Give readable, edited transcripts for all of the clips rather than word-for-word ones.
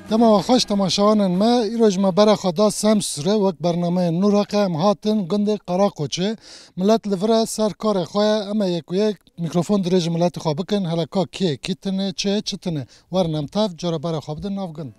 تما خوش تماشاوان ما ایروز ما برای خدا سمسره وقت برنامه نورقه هم هاتن گنده قراقوچه ملت لفره سر کار خواه اما یک و یک میکروفون دریج ملت خواه بکن هلکا کیه کیتنه چه چتنه ورنم تاف جارا برای خواه بدن ناف گند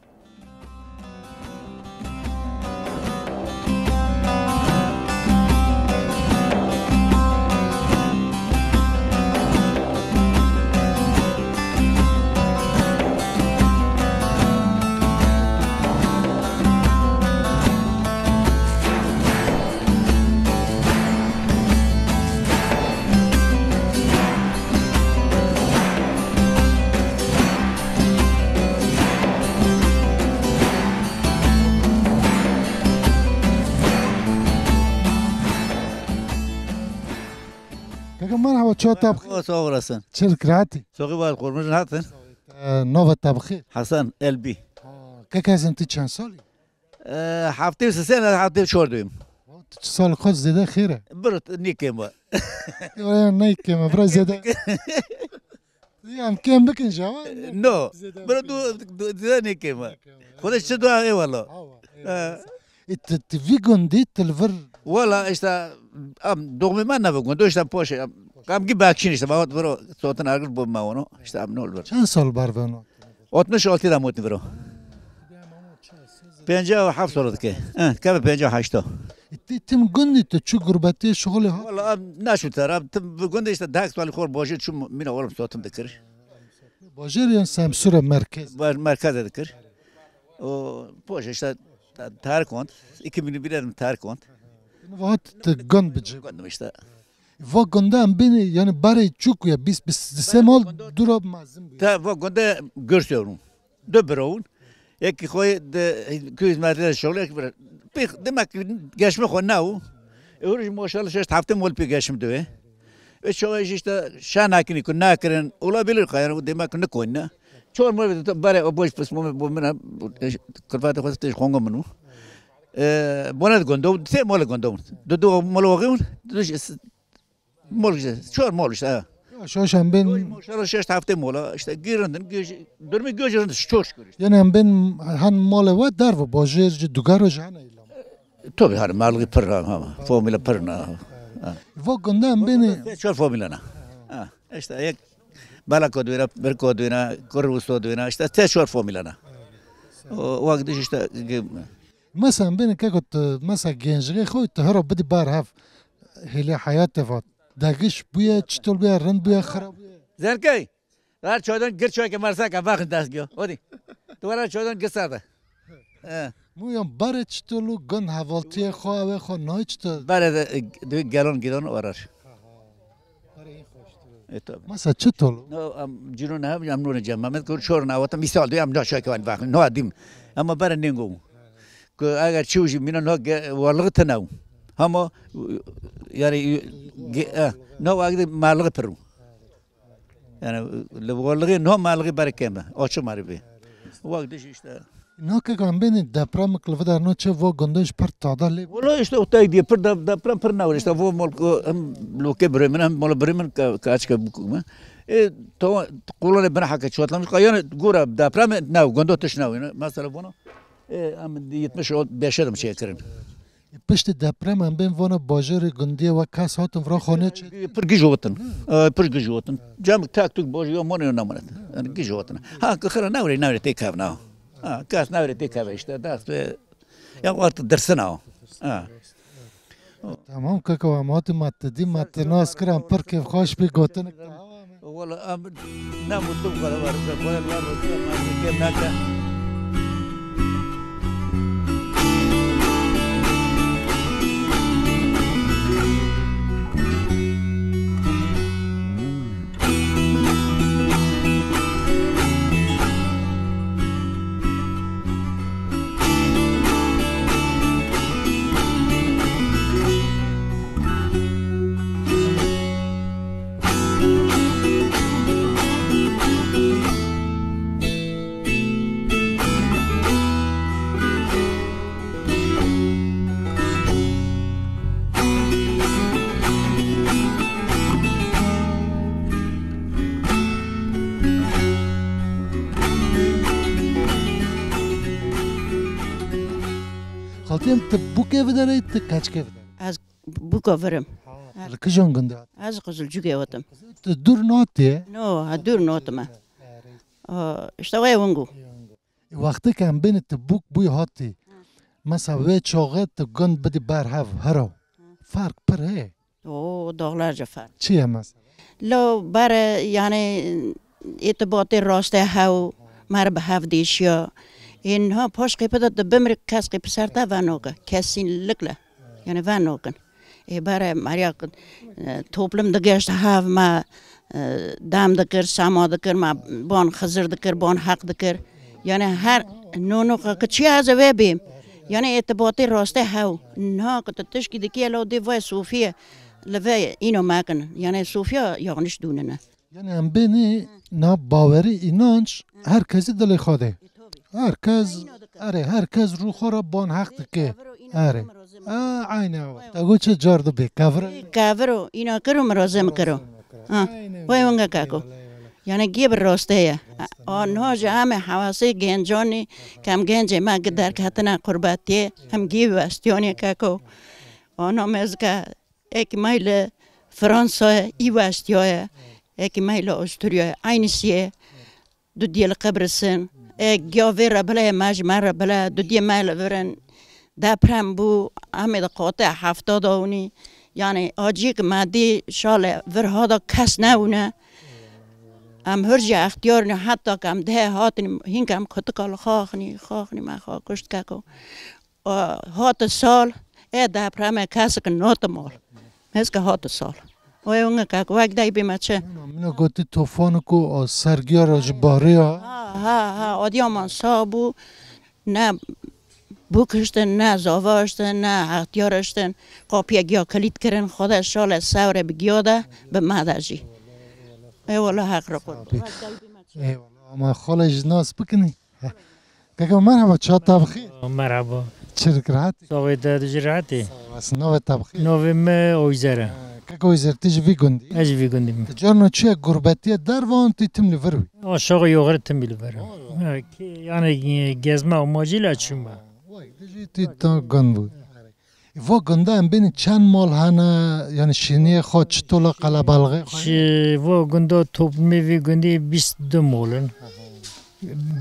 مرحبا چه طبخی؟ سوق رسن چه کراتی؟ سوقی باید قرمش هاتن نوع طبخی؟ حسن البی که کسی تی چند سالی؟ هفته و سه هفته چهار دویم سال خود زیده خیره؟ برات نیکیم با نیکیم برای زیده هم کم بکن جوان؟ نه برای دو زیده نیکیم خودش چه دو ای والا تفی گندی تلفر والا اشتا دوغمی من نبگم دوشتم پاشه کم کی باکشین اشتا باید برو صوتن ارگر بوم ماونو اشتا ام نول بر چند سال بر ونو 66 دام موتی برو 57 سال که کم 58 تیم گندی تو چه غربتی شغل ها والا نشو ترى گندی اشتا داکس والی خور باشه چون مینا ولم صوتم دکر باجریان سمسور مرکز مرکز دکر و باشه اشتا تر کند 2001 تر کند وقت گند بچه گندم اشتا و گنده هم بینی یعنی برای چوکویا 23 مال دوراب مازم بید تا و گنده görüyorum دو براون یکی خوی کویز مدرسه شغل یک بر پیخ demek geçme خو نه اورج ماشاءالله شش هفته مول پی geçim دوه و شویش işte şanakini kun nakirin olabilir kayar demek ne koyna çor mol bare boş pes bu mena kırfata khoste khonga menu buna gondo te mol gondo do mol wagın mol çor mol işte شوش هم بین ماشاءالله شش هفته مولا işte girindin dönme gözlerinde çok şükür yani hem ben han malı var dar ve bajir dugar ve jana ilam tabii hani malı pırna ama formula pırna ve gönde hem beni çok formula işte ek bala koduyla bir koduyla korus koduyla işte te çok formula o vakit işte mesela beni kakot mesela gençliğe koy tahrab bedi bar haf hele hayatı var داگش بویا چطور بیا رند بیا خراب زرکی دار چودن گر چوی که مرسا که وقت دست گیو اودی تو برای چودن گسرده مویم باره چطورلو گن حوالتی خواه و خواه نای چطور باره دوی گلون گیدون ورش مثلا چطورلو نه جنون هم جم نور جم من کور چور نواتم مثال دویم داشت که وان وقت نه دیم اما باره نینگو که اگر چوجی مینا نه ورلغت نو اما yani ne vakti malığı peru yani levgalığı ne malığı berekemde açı maribi vakti işte ne kadar beni deprem kılıfda ne çe bu gündüz per tadalli valla işte o tay diye per deprem per ne var işte bu mal loke bremen hem mal bremen kaç ka bu mu to kullanı bana hakka çotlamış yani gura deprem ne gündüz tış ne mesela bunu am 75 adam şey kırın پشت دپرم هم بین وانه باجر گندی و کس هاتم فرا خانه چه؟ پرگیجوتن پرگیجوتن جام تاک توک باجی یا مانه نماند گیجوتن ها که خیلی نوری تیکاو نه کاس نوری تیکاو işte دست به یا وقت درسنا تمام که کوامات متدی متناس کرم پر که خوش بی گوتن ولی نموتم کلا وارد کلا وارد که نکه هاتیم تبوکه بداره تکچکه بداره از بوکاورم لکجان گنده از قزل جوگه واتم دور ناتیه نو دور نوتم اشتوای ونگو وقتی که هم بین تبوک بوی هاتی مثلا وی چاقه گند بدی بر هرو فرق پر هه او داغلار جفر چیه مثلا لو بر یعنی ارتباط راسته هاو مر به هفدیشیا اینها پاش قیپت بمر کس قیپ سرتا ونوکه کسین لکله یعنی ونوکن بر مریا توپلم دگشت هاو ما دام دکر ساما دکر ما بان خزر دکر بان حق دکر یعنی هر نونو که چی از وی بیم یعنی ارتباط راسته هاو نه که تشکی دکی لو دی وای صوفیه لوی اینو مکن یعنی صوفیا یعنیش دونه یعنی هم بینی نا باوری اینانچ هر کسی دل خوده هر کس هر کس رو خورا بان حق دکه عینه تاگو چه جارد بی کافرو اینا کرو مرازم کرو وای ونگا کاکو یعنی گیب راسته آنها جامع حواسی گنجانی کم گنج ما در کتنا قرباتی هم گیب واستیانی کاکو آنها مزگا ایک مایل فرانسه ای واستیای ایک مایل استوریا اینسیه دو دیل قبرسن ایک گیاوی را بلا مجمع را بلا دو دیل مایل ورن دپرم بو همه قاطع 70 اونی یعنی آجی که مادی شال ورهادا کس نونه ام هرجی اختیار نه حتی کم ده هاتنی هنگام خطکال خاخنی ما خواه کشت ککو هات سال دپرم کس که نوت مال هست که هات سال وای اونگه ککو وقت دای بیمه چه منو گوتی توفانو کو سرگیا راج باری ها آدیامان سابو نه بوکشتن نه زاواشتن نه اختیارشتن قاپیه گیا کلید کرن خدا شال سوره بگیاده به مدجی ای والا حق را قرد اما خاله جناس بکنی کاکا مرحبا چا تبخیر مرحبا چرک راحتی ساقی دادج راحتی بس نوه تبخیر نویم اویزره کاکا ویزر تیج وی گندی اج وی گندیم جارنا چیه گربتیه در وان تی تملی وروی آشاق یوغر تنبیل برم یعنی گزمه و ماجیل اچون با تی تا گند بود و گنده هم بینی چند مال هنه یعنی شینی خود چطول قلبالغه شی و گنده توپ میوی گندی 22 مولن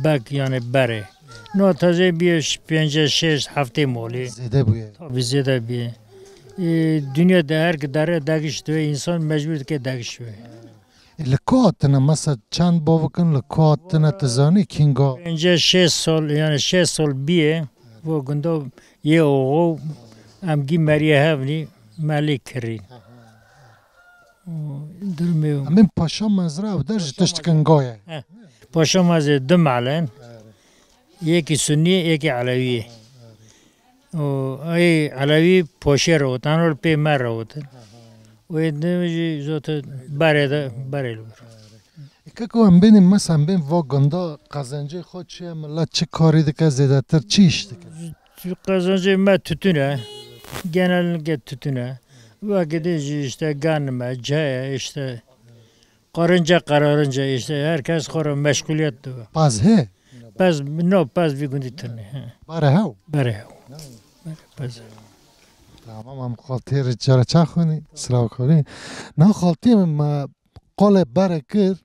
بک یعنی بره نو تازه بیش 5-6 هفته مولی زیده بویه تابی زیده بیه دنیا ده هر که داره دگش دوه انسان مجبور که دگش دوه لکاتنا مثلا چند باوکن لکاتنا تزانی کینگا 5-6 سال یعنی 6 سال بیه و گنده یه اوغو امگی مریه هفنی مالی کرین درمیو همین پاشا مزرعه و درج تشت کنگایه پاشا مازه 2 معلن یکی سنی یکی علویه ای علوی پاشه روتن و پی مر روتن و نمیجی زوت بره لور که هم بینیم مثلا بین و گنده قزنجه خود چیه ملت چه کاری دکه زیده تر چیش دکه قزنجه ما تتونه genellikle tütüne vakit işte ganime, caya işte karınca kararınca işte herkes kora meşguliyet diyor. Paz he? Paz bir gün ditene. Bare hav? Bare hav. Paz. Tamam am خاطر چرا چخونی سلام کنی نه خاطر ما قال برکر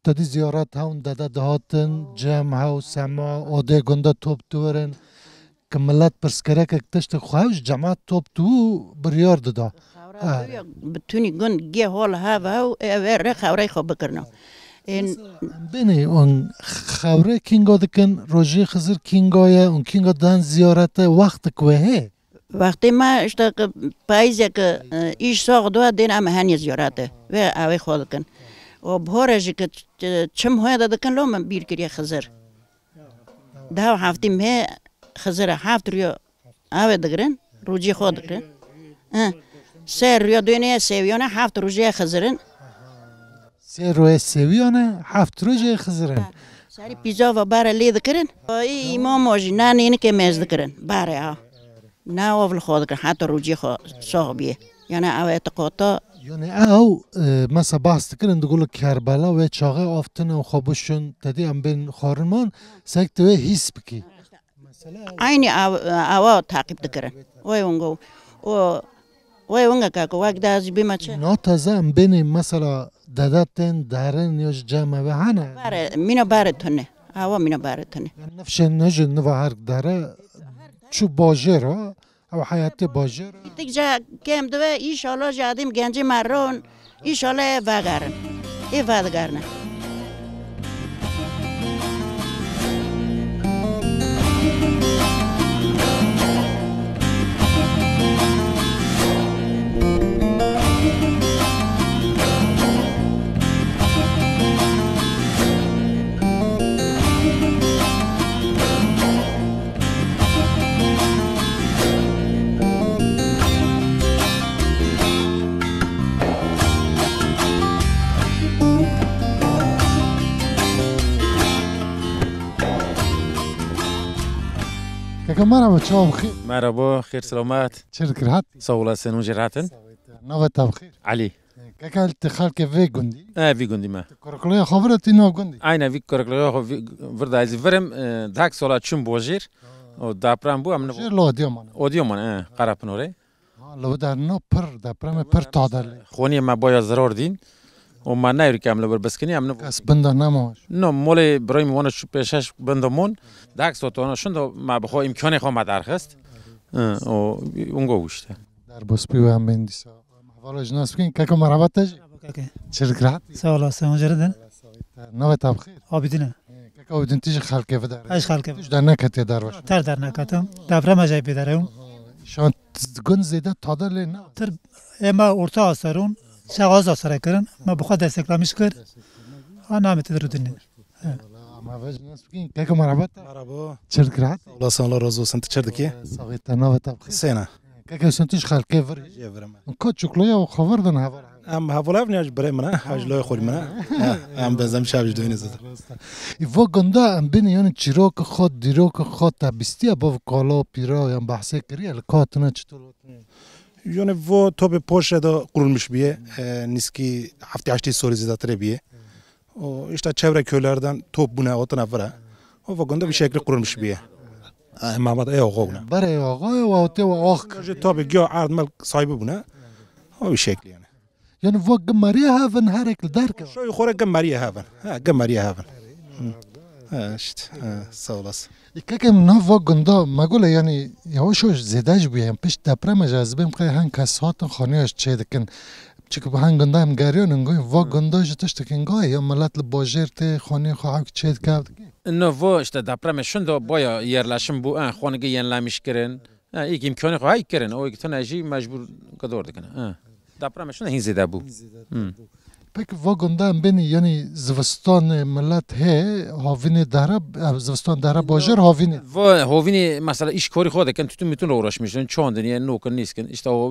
تدی زیارت هون داده دهاتن جمع هاو سما اوده گنده توپ دورن که ملت پرسکره که تشت خواهش جماعت توپ تو بریار داده بتونی گند گیه حال هاو ره خوره خواب بکرنو بینی اون خوره کینگا دکن روژی خزر کینگایه اون کینگا دان زیارت وقت کوه وقتی ما اشتا پاییزه که ایش ساق دو دین هم هنی زیارته و اوی خواه دکن و بهارجی که چم های دکن لو من بیر کریه خزر ده هفتی مه خزر هفت روی اوی دگرن روجی خواه دگرن سه روی دونه سویانه هفت روجی خزرن سه روی سویانه هفت روجی خزرن سری پیزا و باره لی دکرن ایمام واجی نه اینه که میز دکرن باره ها نه اول خواه دکرن حتی روجی خواه ساق بیه یعنی او اعتقادا یعنی او مثلا بحث دکرن دگول کربلا و چاقه آفتن و خوابشون تدی هم بین خارمان سکت و حیث بکی عینی آوا تعقیب دکرن وای اونگو و وای اونگا که وقت دازی بیمه چه نا تازه ام بینی مثلا دادتن دارن یوش جمع به هنه باره مینو باره تونه آوا مینو باره تونه نفش نجن نوا هر داره چو باجره او حیات باجره دیگه جا کم دوه ایشالا جادیم گنجی مرون ایشالا وگرن ای وگرنه که مرحبا چاو بخیر مرحبا خير سلامات چرد کرد صولة سنو جراتن نوه تا بخیر علي که که خلک وی گندی في قندي ما کرکلوی خبرتی نو گندی اين في كوركلو فردا از فرم داك سولا چون بوجير و دابرام بو امن جر لو دیو من اوديو من قرابنوري لو در نو پر در پرم پر تادر خوني ما بايا ضرور دين وما ناير كامل بر بسكني امن کس بنده نماش نو مولي برايم وانا شو بيشش بندمون داك سوتونا شندو ما بخو امكاني خو ما درخست او اونگو وشته در بسپی و هم بندیسا حوالا جناس بکن که مرحبا تجی چرد کرد سوالات سمجردن نوه تا بخیر آبیدینه که اودین تیج خلک و در ايش خالك تیج در نکتی در باش تر در نکاتم دبره مجای بیدارم شان گند زیده تادر لی نه تر اما ارتا آسرون شغاز آسره کرن ما بخواد دستکلامیش کر نامت در دنیا اما وجه جناس بکن که مرحبا تا مرحبا چرد کرد الله سان الله رازو سنت چردکی ساقیت نوه تا بخیر سینا که سنتیج خلک وری جبرم که چکلوی و خبر دن حوالا ام هفولا بنیاج برای منه حاج لای خود منه ام بنزم شابش دوینه زد ایوا گنده ام بین یعنی چیروک خود دیروک خود تبستی ابا کالا پیرا یا بحثه کری الکاتنا چطور یعنی و تو به پوش دا قرولmuş بیه نیسکی هفته هشتی سوری زیادتره بیه و işte çevre köylerden top buna otuna vara o vagonda bir şekilde kurulmuş biye Mehmet ey oğlu buna برای آقای و آتی و آخ tabi gö ardmal sahibi buna o bir şekli yani یعنی وا گماری هفن هر اکل درک şu yukarı gemariye haven ha gemariye haven ha işte sağ olasın که که نه وا گنده مگوله یعنی یواشوش زیدهش بیهم پیش دپرم جذبیم که هنگ کسات خانیش چه دکن چه که به هنگ گنده هم گریان انگوی وا گنده جتش دکن گاه یا ملت لباجر تی خانی خواه که چه دکن انه و işte deprem şunda baya yerleşim bu خانگی yenilemiş kirin ilk imkanı hay kirin o iki tane şey mecbur kadar dikin deprem şunda hinzide bu پک وا گنده هم بینی یعنی زوستان ملت هی هاوین داره زوستان داره باجر هاوینه و هاوینی مثلا iş kori خود کن tutun bütün uğraşmışsın çoğundan yani nokun niskin işte o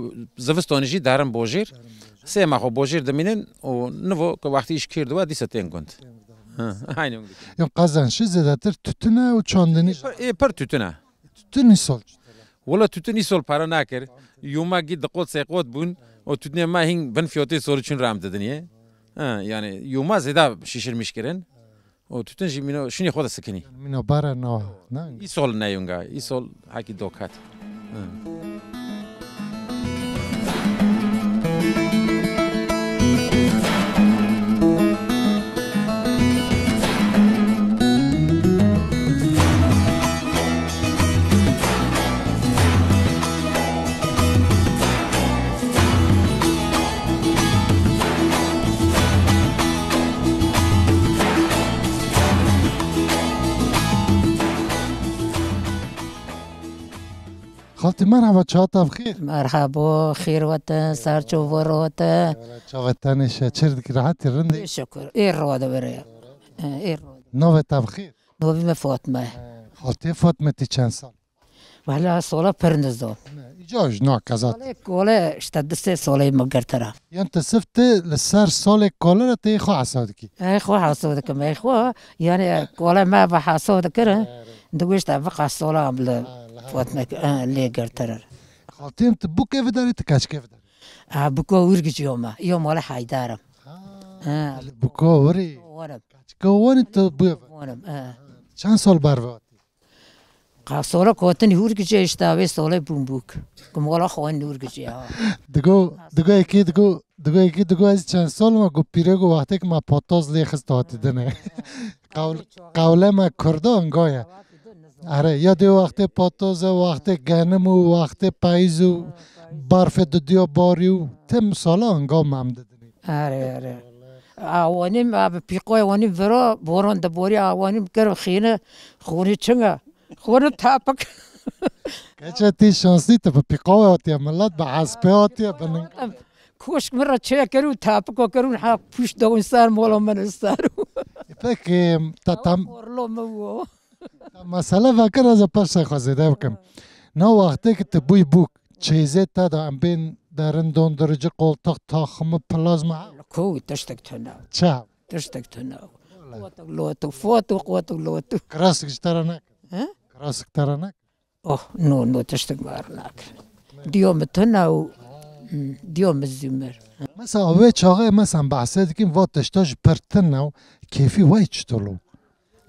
zıvıstanıcı derin bojer sema o bojer deminin o nevo ki vakti iş kirdi ve disa tenkund aynı یا قزنشی زیده تر تتونه و چاندنی پر tütüne تتونی سال ولا tütün isol para nakir yuma gid dqot seqot bun o tütüne ma hin ben fiyatı soru için ram dedin ya yani yuma zeda şişirmiş kirin o tütün jimino şunu xoda sıkını منو بره نه نه isol ne yunga isol haki dokat خالتي مرحبا چاتا بخیر مرحبا خير وطن سرچو وروتا چاوتانش چرد راحتی رندی شكر ايه الروضة بريا ايه الروضة نوه تا بخیر نوبي ما فاطمة خالتي فاطمه تی چند سال وهلا صولة برندزو ایجاج نه کزات ولا اشتد سه صولة مقرترا یعنی تصفت لسر سال کالا را تی خو عصاد کی اي خو حاسودك ما خو يعني ولا ما بحاسودك كره دوش تبقى صولة عمل فاطمة اللي قرترا خالتي انت بو کیف داری تکاش کیف داری بكو ورقج يوم ولا حيدارم بو وری ورم کچکوانی تو بو ورم چند سال بر وقت قاسولا کوتن هور گجه اشتاوی سوله بومبوک کمالا خوان نور گجه ها دگو از چند سال ما گو پیره گو وقتی که ما پاتاز لیخست هاتی دنه قوله ما کرده انگایه آره یا دیو وقتی پاتاز وقتی گنم و وقتی پاییز و برف دیا باری و تم سالا انگا ممده دنی آره آوانیم آب پیقای آوانیم ورا باران دباری آوانیم کرم خینه خونی چنگه خونه تاپک کچه تی شانسی تا پیقای آتی ملت با عصبه آتی بنن کوشک مرا چه کرو تاپکو کرون ها پوش دون سر مولا من استارو پک تا تم اورلو مو مسئله فکر از پس خواستیده بکم نه وقتی که تو بوی بوک چیزی تا دا ام بین درن دندرجه قلتق تاخم پلازما کو تشتک تناو چه تشتک تناو قوتك لوتو فوتو قوتك لوتو کراسک ترانک ها کراسک ترانک اوه نو تشتك مارناك ديوم تناو ديوم الزمر مثلا اوه چاقه مثلا بحثه دیگیم و تشتاج پرتنو کیفی وای چطولو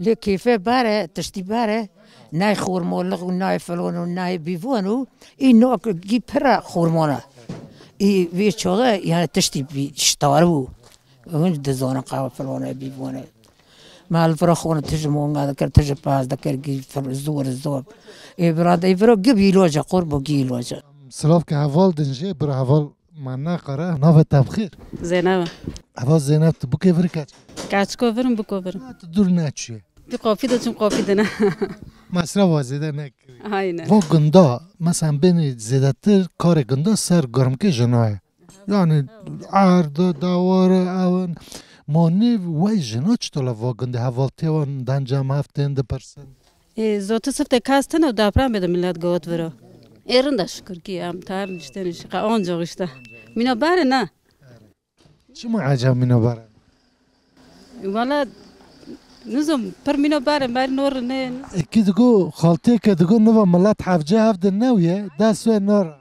لي كيف باره تشتي باره ناي خورمولغ وناي فلون وناي بيفونو إنه جي برا خورمونا إي في شغله يعني تشتي بيشتارو وين دزونا قاوة فلون بيفونا مع الفرخون تجمعون هذا كر تجباز ذكر جي الزور إي براد إي برا جبي لوجا قربو جي لوجا سلاف که حوال دنجه بر حوال من نقره ناو تبخیر زينب حوال زینب تو بو کفر کچ قاعد كوفرم بكوفرم تو دور نچیه دي قافيدة تم قافيدة مصرف وازیده نکری هاينا و گندا مثلا بین زیده تر کار گندا سر گرم که جناه یعنی عرض دوار اون مانی وای جنا چطور و گنده حوالتی و دنجام هفتین ده پرسن زوت سفته كاستنا ودابرام بده ملت قوت ورا ايرن دا شكر كي ام تار نشتنش قاون جوغشتا مينا بار نه چما عجب منو بره ولا نزم پر مينا بار نور نه اکی دگو خالتی که دگو نو ملت حفجه هفت نویه دست و نور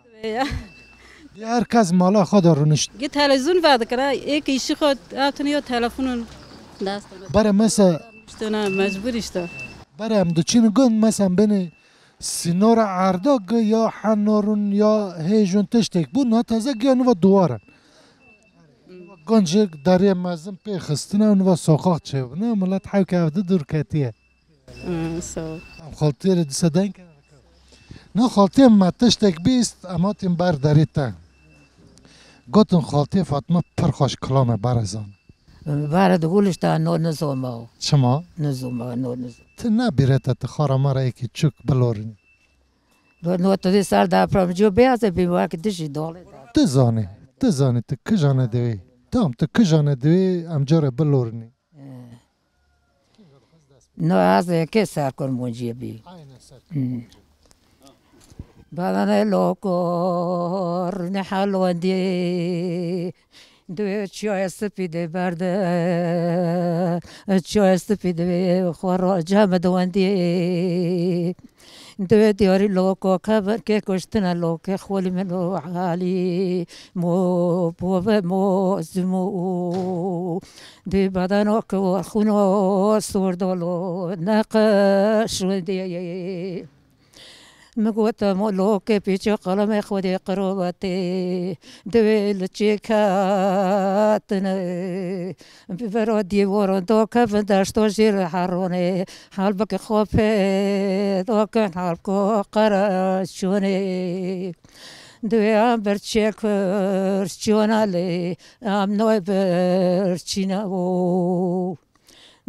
هر کس مالا خود رونشت گی تلویزیون وعده کرا یک ایشی خود آتونی یا تلفن دست بره مثلا اشتنا مجبور اشتا بره هم دوچین گن مثلا بین سینور عرداگ یا حنارون یا هیجون تشتک بود نه تازه گیا نو دوارن گنجه داری مزم پی خستنه نو ساقاق چه نه ملت حیو که هفته دور کتیه سو خالتی رو دیسه دنگ نه خالتی ما تشتک بیست اما تیم بر داریتا گوتن خالتی فاطمه پر خوش کلامه برزان باره دقولش تا نو نزومه شما؟ نزومه نو نزومه ته نبیره تا خارا مارا یکی چوک بلورنی نو تدی سر دا پرام جو بیازه بیمار که دشی دوله تزانی ته کجانه دوی تام ته کجانه دوی امجاره بلورنی نو از که سر کن موجیه بی بدن لوکور نحلوان دی دوی چای سپیده برده چای سپیده خورا جمع دوان دی دوی دیاری لوکو کبر که کشتنا لوک خولی منو عالی مو بوه مو زمو دوی بدن که خونو سوردالو نقش دی مقوت مولو که پیچ قلم خودی قروبتی دویل چیکاتنه بیبرو دیوارو دو کفن داشتو جیر حرونه حال بک خوبه دو کن حال کو قراشونه دوی ام برچکر چونالی ام نوی برچیناو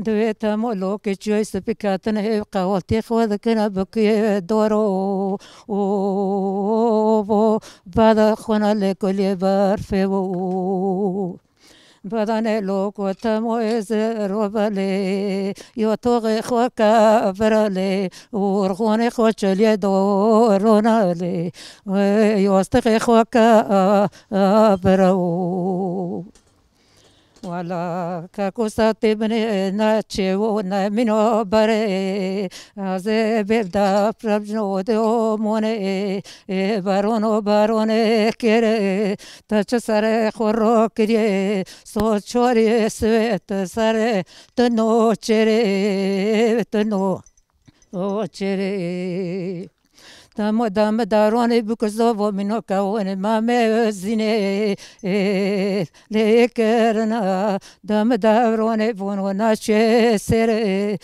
دوی تمولو که چوی سپیکاتنه قوالتی خود کنه بکی دورو بعد خونه لکلی برفه بدن لوکو تمویز رو بله یا توغ خوکا برله ورغون خوچلی دوروناله یاستق خوکا برو ولا كاكوسات بني ناتشو نامينو بري از بيبدا بربجنو دو موني بارونو كيري تاچ سر خورو كري سو چوري سويت سر تنو چري تنو او چره دم دارانه بکزا و منو کاونه مامه زینه لیکرنا دم دارانه بونو ناچه سره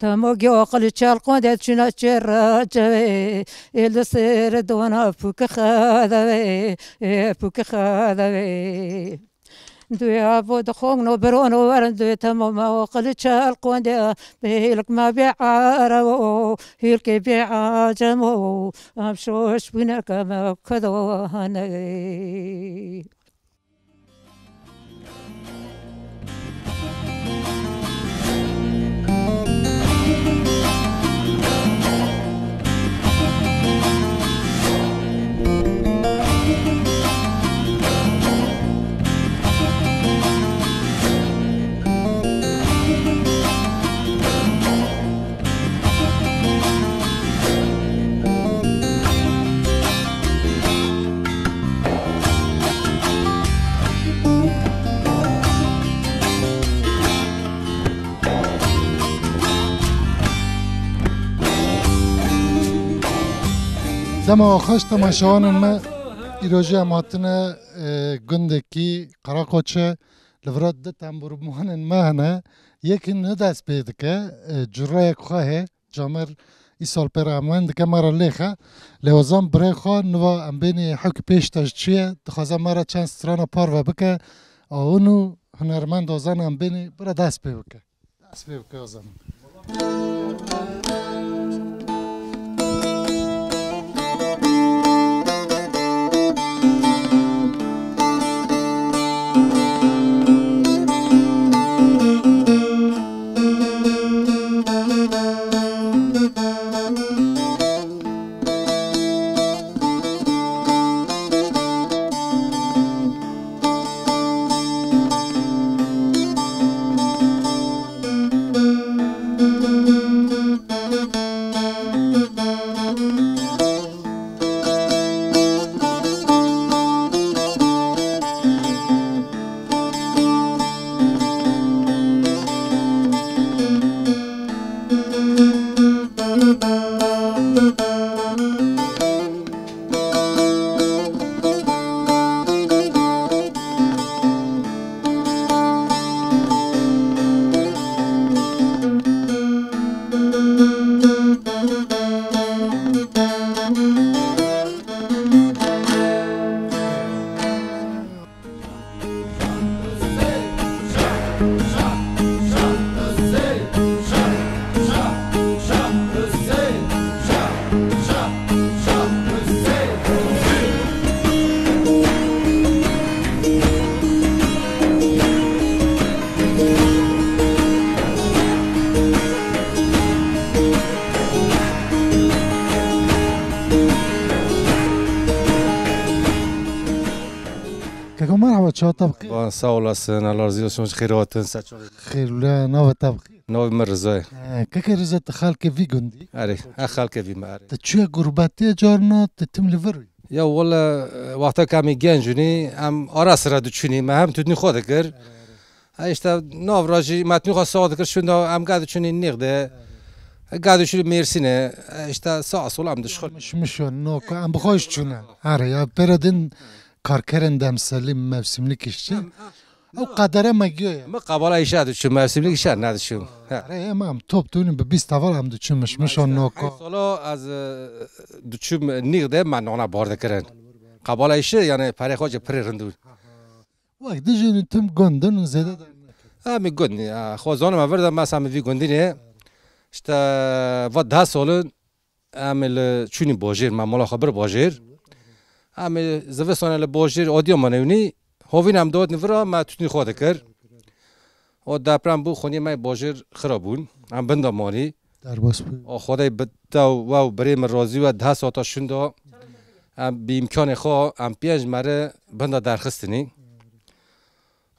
تمو گیو قل چال قنده چنا چرا جوه ال سر دونا فوک خاده دوی عبود خونو برونو ورن دوی تمام وقل چال قنده بهلك ما بعارو هيلك بعاجمو امشوش بنك ما كدوهني دما خوش تماشاوان ما ایروژی اماتنه گندکی قراقوچه لورات ده تنبورمان ما هنه یکی ندست پیدا که جرای خواه جامر ای سال پر اموان دکه مرا لیخه لوزان برای خواه نوا امبینی حک پیشتاش چیه دخوازه مرا چند ستران پار و بکه اونو هنرمند آزان امبینی برا دست پیدا که دست پیدا که آزان مرحبا چه طبخی؟ با سال است نالارزی شما خیراتن سچون خیر ولی نو طبخی نو مرزای که رزت خالک وی گندی؟ آره خالک وی ماره تچوی غربتی جارنا تتم لیوری یا والا وقتا کمی گنجونی ام آراس را دوچونی ما هم تودنی خود کر ایشتا ناوراجی متنی خواست ساعت کر شون ام قاعد چونی نقده قاعد شو مرسینه ایشتا ساعت ولی ام دشخل مشون نو که ام بخواهش چونه آره یا پردن کارکرن دم سلیم موسملی کشتی او قدره مگیه ما قبلا ایشا دوچون موسملی کشتی نداشتیم آره امام توپ تونیم به 20 اول هم دوچون مشون نو که سالا از دوچون نقده من نونا بارده کردن قبلا ایشه یعنی پره خواهج پره رندون وقت دیجی تم گندن زده می گندی خوازان ما ورده ما سامی وی گندینه işte و 10 سال عمل چونی باجر ما مال خبر باجر عمل زوستان باجر آدیا منونی هاوین هم داد نفرا ما تونی خواده کرد و دپرم بو خونی ما باجر خرابون هم بنده مانی در باس بود خدای بده و برای من راضی و 10 ساعت شوندا به امکان خوا هم 5 مره بنده درخستنی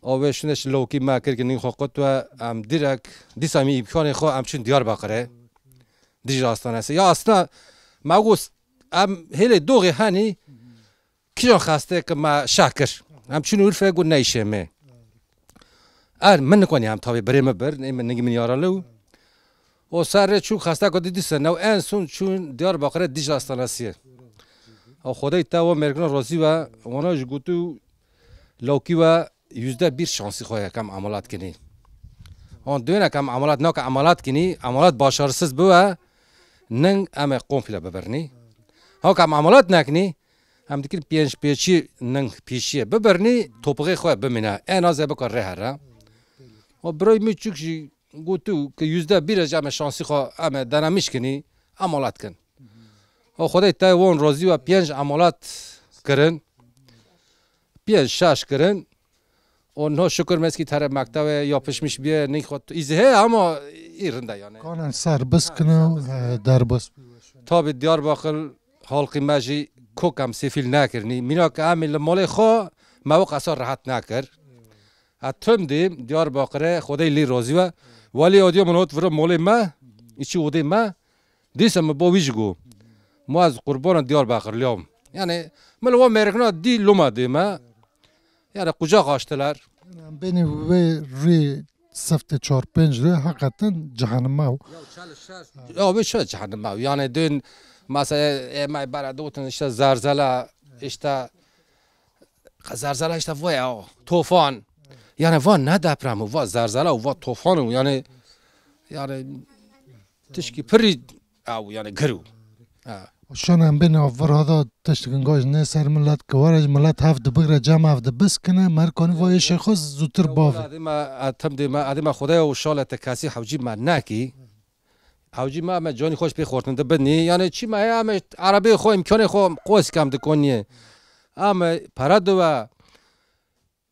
آوشونش لوکی ما کرد که نیم خواهد و ام دیرک دیسامی امکان خوا همچون دیار باقره دیج راستان است یا اصلا ما گوست ام هیل دوغی هنی کیان خواسته که ما شکر همچون عرفه گو نیشه می من نکنی هم تابی بریم بر من نگی من یارالو و سر چون خسته کردی دیست نو انسون چون دیار باقره دیج استانسیه و خدای تا و مرکن روزی و اونا جگوتو لوکی و %1 شانسی خواهی کم عملات کنی آن دوینا کم عملات نه که عملات کنی عملات باشارسز بوا ننگ ام قنفله ببرنی ها کم عملات نکنی هم دیگر پیشی ننگ پیشیه ببرنی توپقی خواه بمینه این از بکار ره را و برای میچوکشی گوتو که %1 جمع شانسی خواه ام دنمیش کنی عملات کن و خدای تا وان روزی و 5 عملات کرن 5-6 کرن و نه شکر مسکی تر مکتب یا پشمش بیه نخواد ایزه اما ایرنده یعنی کانن سر بس کنه در بس تا دیار باقل حلقی ماجی کوکم سفیل نکرنی مینا که عامل مال خو موقع اصلا راحت نکر اتم دیم دیار باقره خدای لی روزی و ولی آدیا منوت ور مال ما ایچی اوده ما دیسم با ویجگو ما از قربان دیار باقر لیام یعنی ملوا مرکنا دی لوما دیما یعنی کجا قاشتلر بینی و ری سفت 4-5 رو حقیقتا جهنم ما یا به چه جهنم ما یعنی دین مثلا ما برادوتن اشتا زلزله اشتا زلزله اشتا ویا طوفان یعنی وا ندپرم وا زلزله و وا طوفان یعنی تشکی پری او یعنی گرو شون هم بین آور هذا تشتگنگاج نه سر ملت کوارج ملت هفت بگره جمع هفت بس کنه مرکانی وای شخص زودتر باوه ادم خدای و شالت کسی حوجی ما نکی حوجی ما جانی خوش پی خورتنده بدنی یعنی چی ما هم عربی خو امکان خو قوس کم دکنیه اما پرد و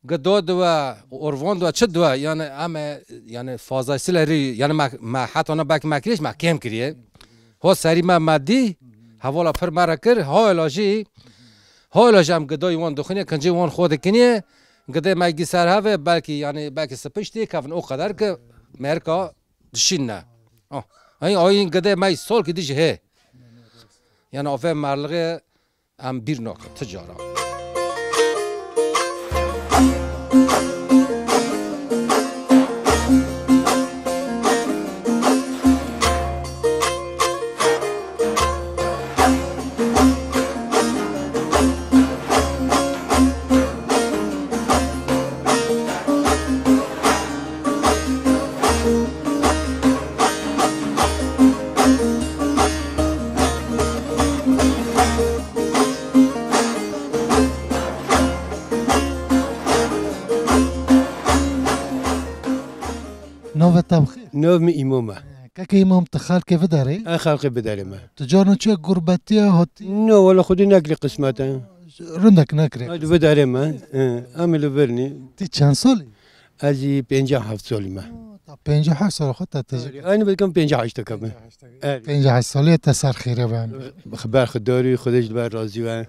گداد و اوروان و چه دو یعنی فازایسیلری یعنی ما حتی انا باک مکریش ما کم کریه ها سری ما مادی حوالا پر مرا کر ها علاجی هم گدای وان دخونی کنجی وان خود کنیه گدای مایگی سر هوا بلکه سپشتی کفن او قدر که مرکا دشین نه این گدای مای سال که دیجه هه یعنی آفه مرلقه هم بیر ناکه تجاره نوه تبخیر نوم امامه که امام تخال که بداره خلق بداره ما تجارن چه غربتی هاتی نه ولا خودی نکلی قسمته رندک نکره هذا بداره ما عملو برنی تی چند سالی؟ ازی 57 سالی ما 57 سال خود تجربه اینو بگم 58 کمه 58 سالی تسر خیره بهم خبر خداری خودش بر راضی و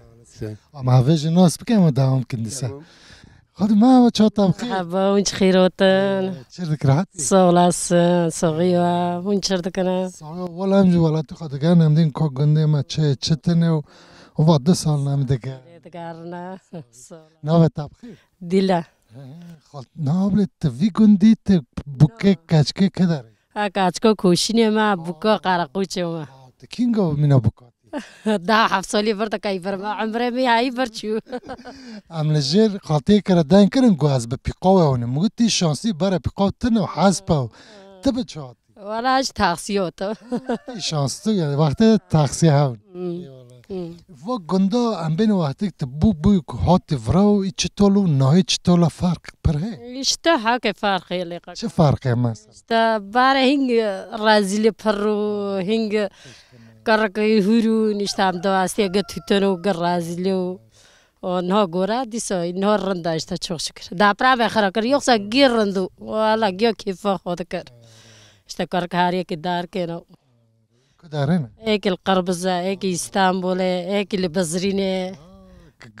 اما هفیج ناس بکنم دوام کندیسه خود ما و چه تبخیر با اون خیراتن چه ذکرات سالاس صغيرة اون چردکنه ولا امجي ولا تقدر نمدين كوك گنده ما چه تنه و بعد سال نمدگه دگرنه نوه تبخیر دیله خود نابل توی گندی ت بوکه کچکه که داره کچکو کوشینه ما بوکا قرقوچه ما تکینگو مینا بوکا ده 7 سالی برده که ایفر ما عمره می هایی برچو عملجیر خاطی کرده دین کرن گو از به پیقاوه هونه مگوتی شانسی برای پیقاو تنه و حسبه تبه چهات ولا اش تاکسیوتا شانس تو یعنی وقتی تاکسی هون و گندا ام بین وقتی تبو بوی که هاتی وراو ای چطولو نهی چطولا فرق پره اشتا حق فرقی لیقا چه فرقه مثلا اشتا باره هنگ رازیل پرو هنگ کرکی هورو نشتم دواستی اگه توتنو گر رازیلو نه گورا دیسا نه رنده اشتا چوک شکر دا پرا خرا کر یوکسا گیر رندو والا گیو کیفا خود کر اشتا کرکاری که دار کنو کداره ایک القربزه ایک استانبول ایک البزرینه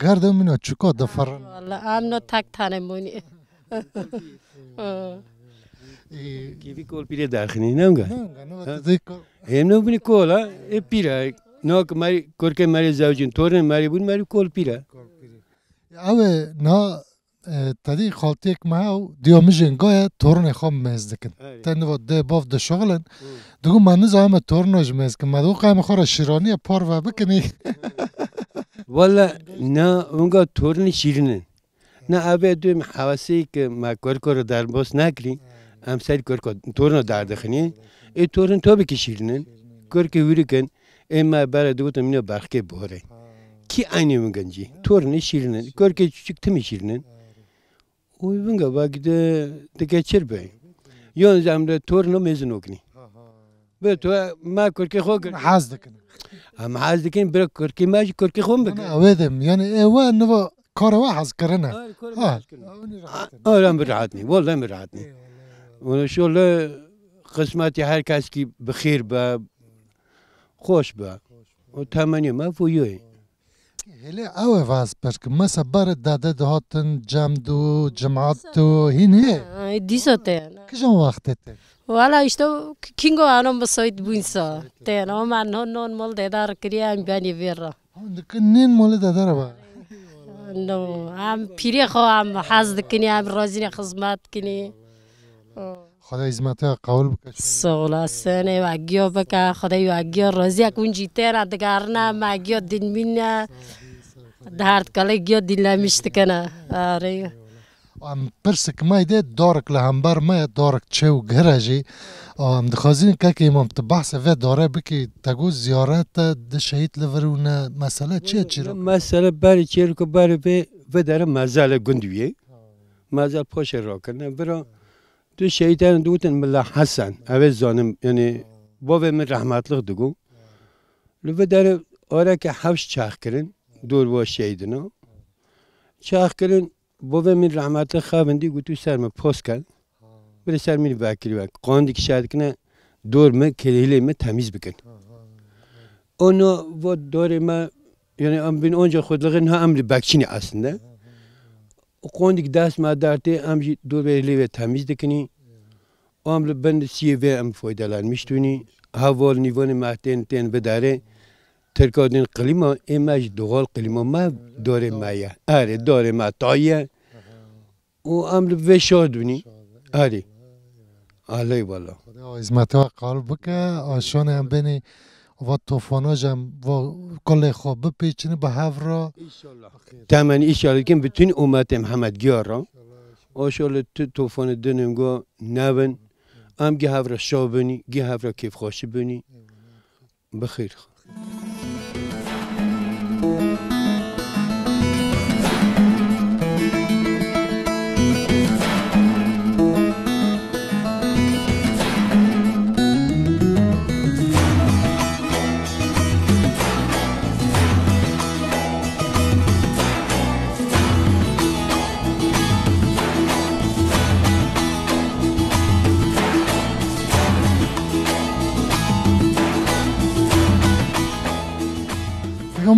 گردم منو چکو دفرن والا امنو تک تانه مونی کیفی کول پیره داخلی نمگه هم نو بینی کول ها ای پیره نه که ماری کرکه ماری زوجین تورن ماری بود ماری کول پیره اوه نا تدی خالتیک ما دیومجن گایا تورن خام مزدکن تن و ده باف ده شغلن دگو من نزایم تورنج مزکن مدو قایم خورا شیرانی پار و بکنی والا نه اونجا تورن شیرینه نه آب دوم حواسی که ما کار در باز نکری امسال کار تورن درد خنی ای تورن تو بکی شیرینه کار که ویری کن اما برای دو تا مینو برخی باره کی aynı مگنجی تورن شیرینه کار که چیک تمی شیرینه اوی باگی ده geçer be یون زمره تورنو مزن اوکنی به تو ما کار که خو حاز دکن هم حاز دکن برای کار که ماش کار که خون بکن اویدم یعنی ایوه نو کار واحد کرنه آرام برعاتنی والله برعاتنی و شغله قسمتی هر کس کی بخیر با خوش با و تمنی ما فویوی هلی اوه واس پرک مثلا بار داده دهاتن جمدو جماعتو هینه دیسته کجا وقته والا işte kingo anam basayt buinsa te no man non mol de dar kriya am bani vera نین مال داده را با no am piri kho am hazd kini am rozini khizmat kini خدا عزمته قول بکش سولا سنه و اگیو بکا خدای و اگیو روزی اکون جیتر ادگارنا ما اگیو دین مینا دهارت کلی اگیو دین لمیشت کنه آره ام پرسک مایده دارک لهمبر ما دارک چه و گرجی ام دخوازین که امام تبحث و داره بکی تگو زیارت ده شهید لورونه مسئله چی رو مسئله باری چی رو که باری به و داره مزال گندویه مزال پاش را کنه برا تو شهیدان دوتن ملا حسن اوه زانم یعنی بابا من رحمتلق دگو لو داره آره که حوش چاخ کرن دور با شهیدنا چاخ کرن بابا من رحمتلق خوابندی گو تو سر من پاس کن بره سر من باکری باک قاندی که شاید کنه دور من کلیله من تمیز بکن اونو و داره ما یعنی ام بین اونجا خود لغن ها امری بکچینی aslında قاندی که دست ما دارته امجی دور به لیوه تمیز دکنی امر بند سیوه ام فایده میشتونی هوال نیوان مهتن تن بداره ترکادین قلیما ایماج دوغال قلیما ما داره مایه آره داره ما تایه و امر وشادونی آره آلی والا خدا عزمته قول بکه آشان هم بینی و توفاناجم و کل خواب بپیچنی به هفرا تمنی ایشالا که bütün امت محمد گیارا آشالا توفان دنمگا نبن ام گه هفرا شا بنی گه هفرا کیف خوشی بنی بخیر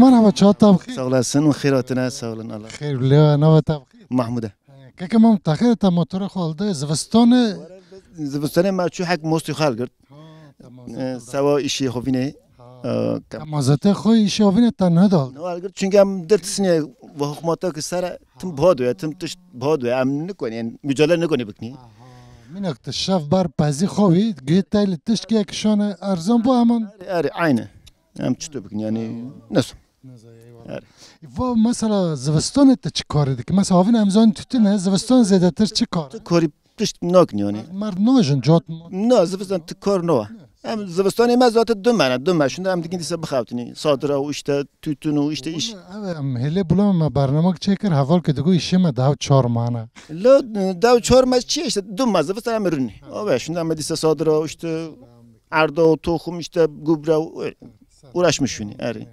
من هم چهار تا بخیر سوالسن و خیراتنا سوالن الله خیر لیا نو تا بخیر محموده که من تاخیر تا موتور خالده زوستان ما چو حق موستی خال کرد سوا ایشی خوینه مازته خوی ایشی خوینه تنها دال نه الگر چون هم درت سنی و حکومت که سر تم بادوی تم تش بادوی ام نکنی مجاله نکنی بکنی منك تشاف بار بازی خوی گیت تایل تشکی کشان ارزان با همان آره عینه ام چطور بکنی یعنی نسو و مثلا زوستان تا چی کاری دیگه مثلا هاوین امزان توتنه زوستان زیاده تر چی کار کاری تشت نکنی یعنی مرد ناجن جات نه زوستان کار نه ام زوستانی ما زات دو ماشون ام دیگه دیسه بخوابتنی صادره و اشته توتون و اشته ایش ام هلی بلام ما برنامه چکر حوال که دیگه ایشی ما داو 4 مانه لا داو 4 ماش چی اشته دو ما زوستان ام رونی آبه شون ام دیسه صادره و اشته عرضه و توخم اشته گوبره uğraşmışsın yani.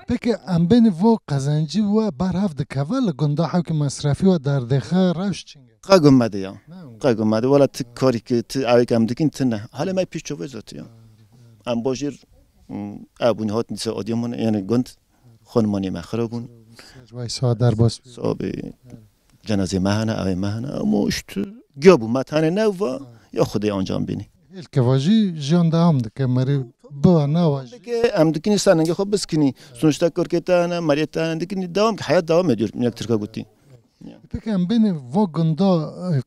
Peki ambeni bu kazancı ve barhaf de kaval gunda havki masrafi ve derdekha raş çinge. Kagummadı ya. Kagummadı. Valla tık kari ki tık avikamdikin tınne. Hala may piş çoğu zatı ya. Am bojir abuni hat nisa adyaman yani gund خانمانی مخربون. وای سادر باس. صاب جنازه مهنه آی مهنه اما اشت گیابو متهنه نه و یا خدای انجام بینی. الکواجی جان دام دکه مری با نواج. که ام دکینی سرنگی خوب بس کنی. سونشتا کرکتا نه مریتا نه دکینی دوام که حیات دوام می‌دور می‌نک ترکا گویی. بکن بین و گندا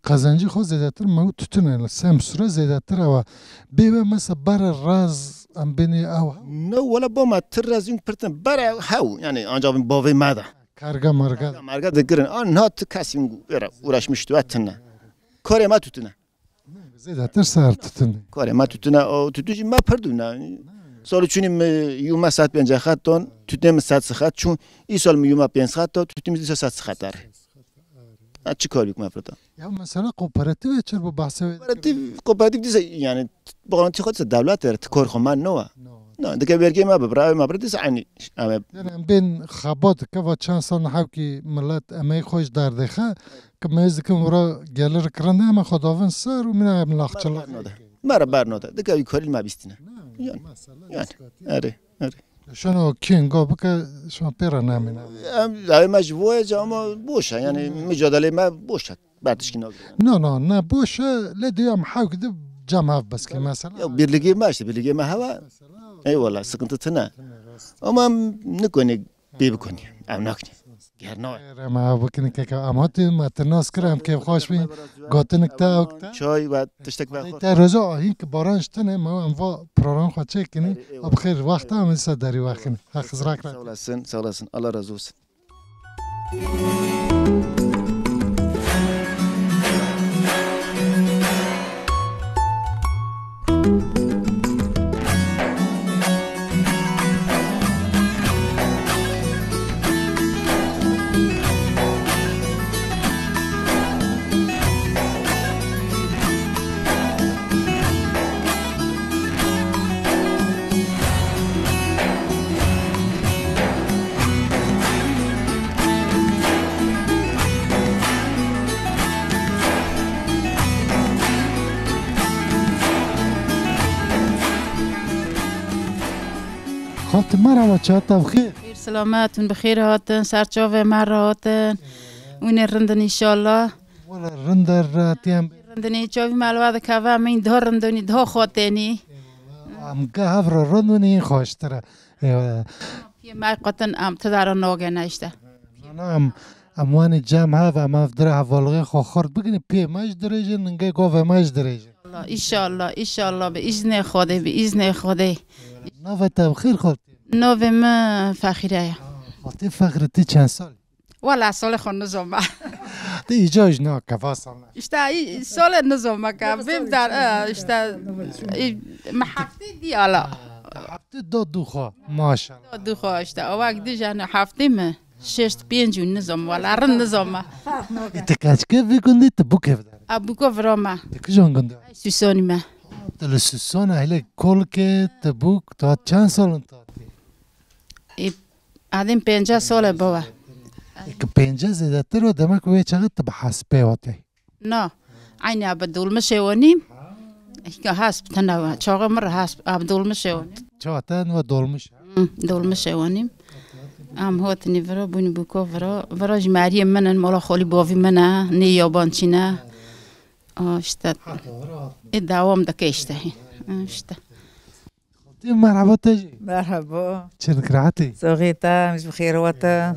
قزنجی خود زیادتر مو تتونه سم سوره زیادتر و بیوه مثل بر راز ام بینی او نه ولا با ما تر از این پرتن بر هاو یعنی آنجا باوی ماده کارگا مرگا دگرن آن نات کسی ورش مشتو اتنه کاری ما تتونه زیادتر سر تتونه کاری ما تتونه او تتوجی ما پردونه سال چونیم یوم ساعت 5 خط تون تتیم ساعت خط چون این سال یوم 5 خط تا تتیم 2 ساعت خط داره چی کاری کنم فردا یا مثلا کوپراتیو چرا با بحث کوپراتیو دیگه یعنی با خود دولت داره کار خو من نه دیگه برگه ما برای ما برد یعنی بین خبات که و چند سال نحو که ملت امی خوش در دخه که میز که ورا گلر کرنده اما خداوند سر و من ملاخ چلا مرا برناده دیگه کاری ما بیستینه یعنی آره شنو کینگا بکه شما پیرا نامینه مجبوره جاما باشه یعنی مجادله ما باشه بعدش کی نه باشه لدیم حق ده جمع بس که مثلا birliği maçtı birliği ma hava eyvallah sıkıntı ne ama ne konu bir konu amnakni گرنای ما بکنی که اماتی متناس کرم که خوش بین گاتنک تا وقت چای و تشتک بخور تا روزا این که بارانش تنه ما انوا پروگرام خود چه کنی اب خیر وقت هم است داری وقت کنی خزرک را sağ olasın Allah razı olsun خالت مرا و چهات بخیر خیر سلامتون بخیر هاتن سرچاوه مرا هاتن اون رندن انشالله ولا رندر راتیم رندنی چاوی مالواد کاوا من ده رندنی ده خاطنی ام که هفر رندنی خوشتره یه مای قطن ام تدار ناگه نشته نه اموان جمع ها و مفدر حوالغه خورد بگنی پی ماش درجه نگه گوه ماش درجه ایشالله به ایزن خوده به ایزن خوده نوه تبخیر خالتی نوه ما فخیره خالتی فخرتی چند سال ولا سال خون نزومه دی ایجاج نه کفا سال اشتا سال نزومه که بیم در اشتا محفتی دیالا هفته دو خواه ماشالله دو خواه اشتا اوک دیجا نه هفته ما ششت پینجون نزوم ولا رن نزومه تکاچکه بگندی تبوکه بداره ابوکو فراما تکجان گنده سوسانی ما تلسوسان هلی کل که تبوک تا چند سال انتاد آدم 50 ساله بابا که 50 زیاده تر و دمک وی چقدر تبا حسبه واتی نه عینی عبدال مشوانیم که حسب تنوع چاقه مر حسب عبدال مشوان چاتن و دولمش دول مشوانیم ام هاتنی ورا بونی بوکو ورا جمعی منن مالا خالی باوی منه نیابان چینه اشتا دوام دکشته اشتا مرحبا تجي مرحبا شنك رعتي صغيرة مش بخير وقتا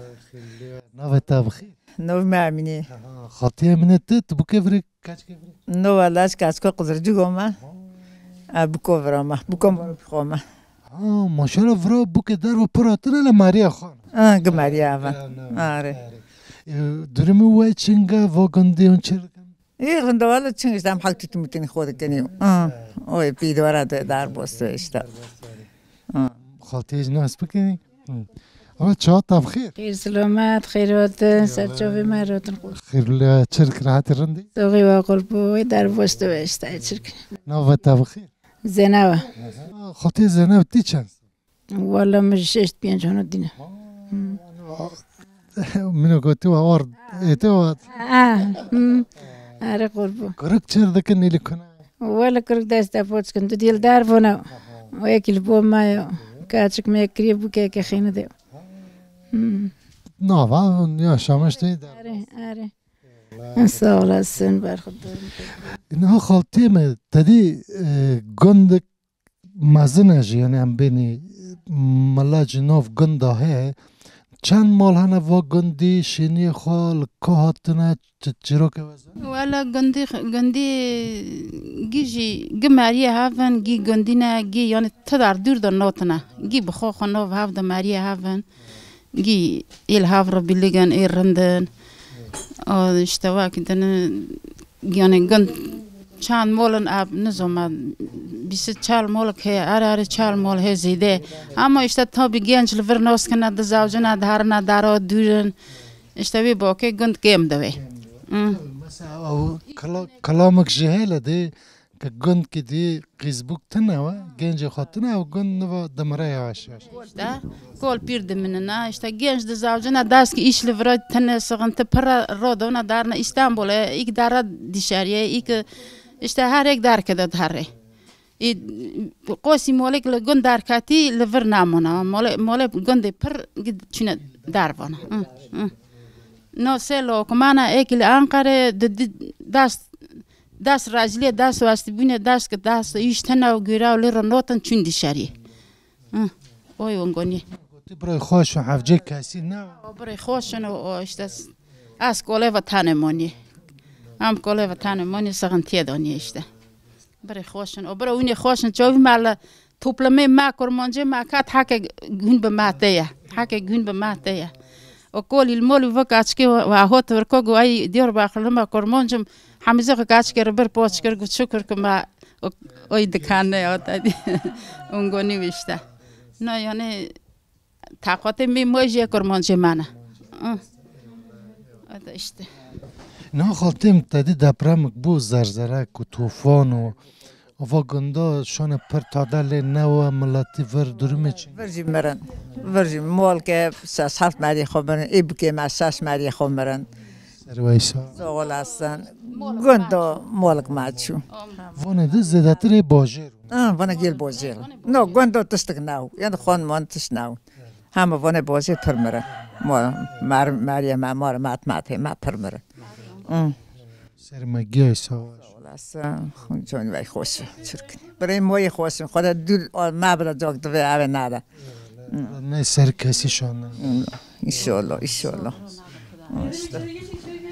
نوفتا بخير نو معمني خاطيه من التت بكفرك كاش كفرك نو ولاش كاسكو قدر جوما بكو فراما بكو بخوما ما شاء الله فرا بوك دار وبراتنا لماريا خان ماريا اري درمي واي تشنغا فوغندي ونشر إيه غندوالا تشنغ دام حق تتمتني خودك كنيو اوي بيدورا دار بوست اشتا خالتيج ناس بكني والله تشاطا بخير خير سلامات خيرات سرچاوي مرات خير لا تشرك راحت الرندي سوغي وقلبو در بوست اشتا تشرك نوفتا بخير زيناوه خالتي زينب تي چند والله مش ششت بينجانو دينه منو قلتوا ورد ايتوا آره قربو کرک چر دکنی لکنه ولا کرک دست افوت کن تو دیل دار فونا و یکی لبو مايو کاتشک میکری بو که خینه دیو نه و یا شامش دی آره سال سن برخود اینها خالتی می تدی گند مزنج یعنی هم بینی ملاج نوف گنده ها چند مال هنه و گندی شینی خال که هاتنه چرا که وزن؟ والا گندی گی ماریه هفن گی گندی نه گی یعنی تدار دور دار ناتنه گی بخو خنو هفت ماریه هفن گی ایل هفت رو بیلیگن ایل رندن اشتوا کدن یعنی گند چند مولن آب نزوم 24 مول که آره 4 مول هزیده اما اشته تا بگنج لورناس کنه دزاوجنا دارنا دارو دورن اشته با که گند گم دوی مثلا او کلامک جهله دی که گند که دی فیسبوک تنه و گنج خاطنه و گند نوا دمره یواش کول پیر دمننا اشته گنج دزاوجنا دست که ایش لورا تنه سغنت پر رادونا دارنا استانبول ایک دارد دیشاریه ایک اشته هر یک دار که داد هره قوسی مالک لگن دار کاتی لور نامونا مالک گند پر چونه دار وانا نو سلو کمانا ایکل انقره دست راجلی دست واسطی بینه دست که دست ایشتنا و گیرا و لیر نوتن چون دیشاری اوی ونگونی برای خوش و حفجه کسی نه برای خوشن و اشته از کوله و تانمونی هم کوله و تانمونی سغن تیدانی اشته برای خوشن و برای اونی خوشن چوی مال توپلمه ما کرمانجه ما کات حق گون به ماتیا حق گون به ماتیا و کولی المول وقت که و هات ورکو گوی دیار باخل ما کرمانجم حمیزه قاچ کر بر پوچ کر گوش کر که ما اوی دکانه آتادی اونگونی وشته نه یعنی طاقت می موجه کرمانجه منه اشته نه خالتیم تدی دپرم بو زرزرک و طوفان و گندا شون پر تادل نو ملتی ور درمی چی؟ ورجی مال که ساس هفت ماری خبرن ایب که ما ساس ماری خبرن سرویسا زغال هستن گندا مالک ماتشو وانه ده زدتر باجر وانه گیل باجر نه گندا تستک ناو یعنی خان مان تست ناو همه وانه باجر پرمره ماری ما مات پرمره سرمگی سوال اصلا جان وای خوش چرک برای موی خوش خدا دور ما برا جاگ تو به ناده نه سر کسی شون ان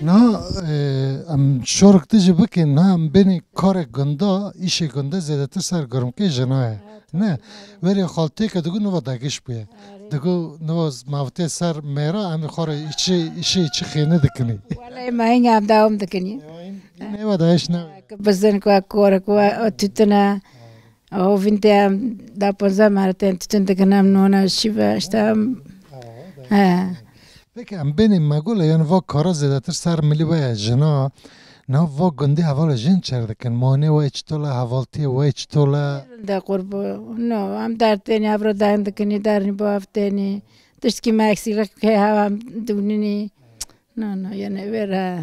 نه ام شرک تجی بکن نه ام بینی کار گندا ایش گندا زیادتر سرگرم که جناه نه ولی خالتی که دگو نو داگش بیه دگو نو مافته سر میرا ام خور ایشی خینه دکنی ولی ما این هم داوم دکنی نه و دایش نه بزن کو کار کو اتتنا او وینتم دا پنځه مرته تتن دکنم نونا شیبه اشتم بکم بینیم مگوله یعنی وا کارا زیادتر سر ملی و جنا نه وا گندی حوال جن چرده کن مانه و اچتولا حوالتی و اچتولا دا قرب نه هم در تنی ابرو دند کنی در نی با افتنی دشت کی ماکسی که هم دونی نه یعنی ورا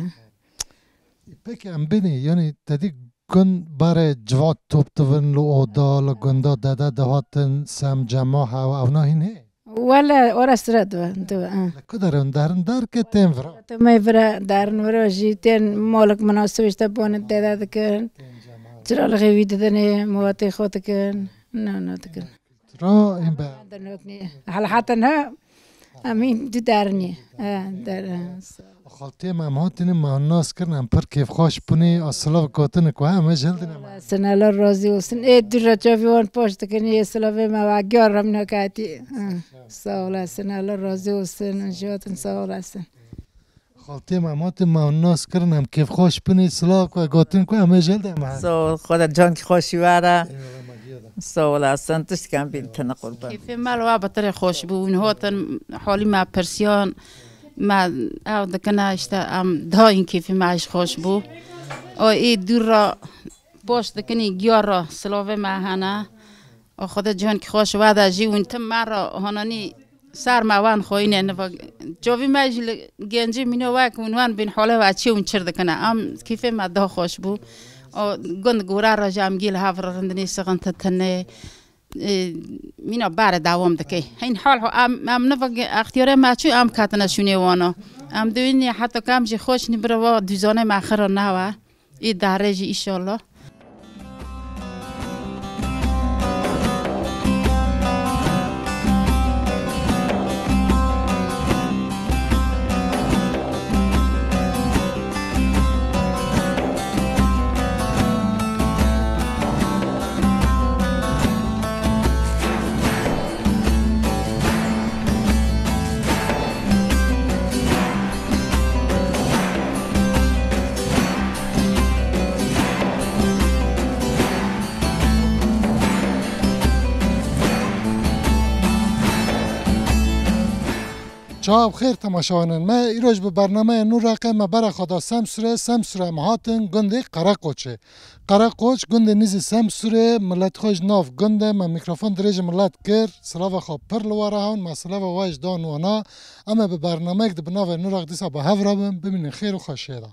بکم بینی یعنی تدی گند بار جواد توپ تون لو آدال گندا دادا دهاتن سم جماع ها او نه ولا ورسترد دو کدرن دار که تیم فرا تمای فرا دارن ورا جیتن مالک مناسبش تبون دادا کن چرا لغوی دادنه مواتي خود کن نه کن را این با حالا حتی نه امین دو دارنی در خالتی ماماتینی ماناس کردن پر کیف خوش پونی اصلا کاتن که همه جلد نم سنالا راضی وسن دو رجاویان پشت کنی اصلا ما واقعا رم نکاتی سوال سنالا راضی وسن جواتن سوال هستن خالتی مامات ماناس کردن کیف خوش پونی اصلا کاتن که همه جلد نم سو خدا جان کی خوشی واره سوال هستن تست کم بین تنقل با کیف مال و بطر خوش بون هاتن حالی ما پرسیان ما او دکنه اشته ام دا این کیفی معش خوش بو او ای دور را باش دکنی گیار را سلاوه ماهانه او خدا جان که خوش واده جی اون تم مرا هانانی سر موان خوینه نفا جاوی ماجی گنجی مینو واک اونوان بین حاله و چی اون چر دکنه ام کیفی ما دا خوش بو او گند گورا را جام گیل هفر رندنی سغن تتنه مینا بار دوام دکی این حال ام نفق اختیار ما چو ام کاتنا شونی وانا ام دوینی حتی کم جی خوش نبروا دوزانه ماخر نوا ای دارجی ایشالله شاب خیر تماشاوانان ما ایروز به برنامه نور رقم برا خدا سمسره مهاتن گنده قراقوچه قراقوچ گنده نیزی سمسره ملت خوش ناف گنده ما میکروفون دریج ملت کر سلاو خواب پر لواره هون ما سلاو واج دان وانا اما به برنامه که بناو نور رقم دیسا با هفرابم ببینین خیر و خوشیره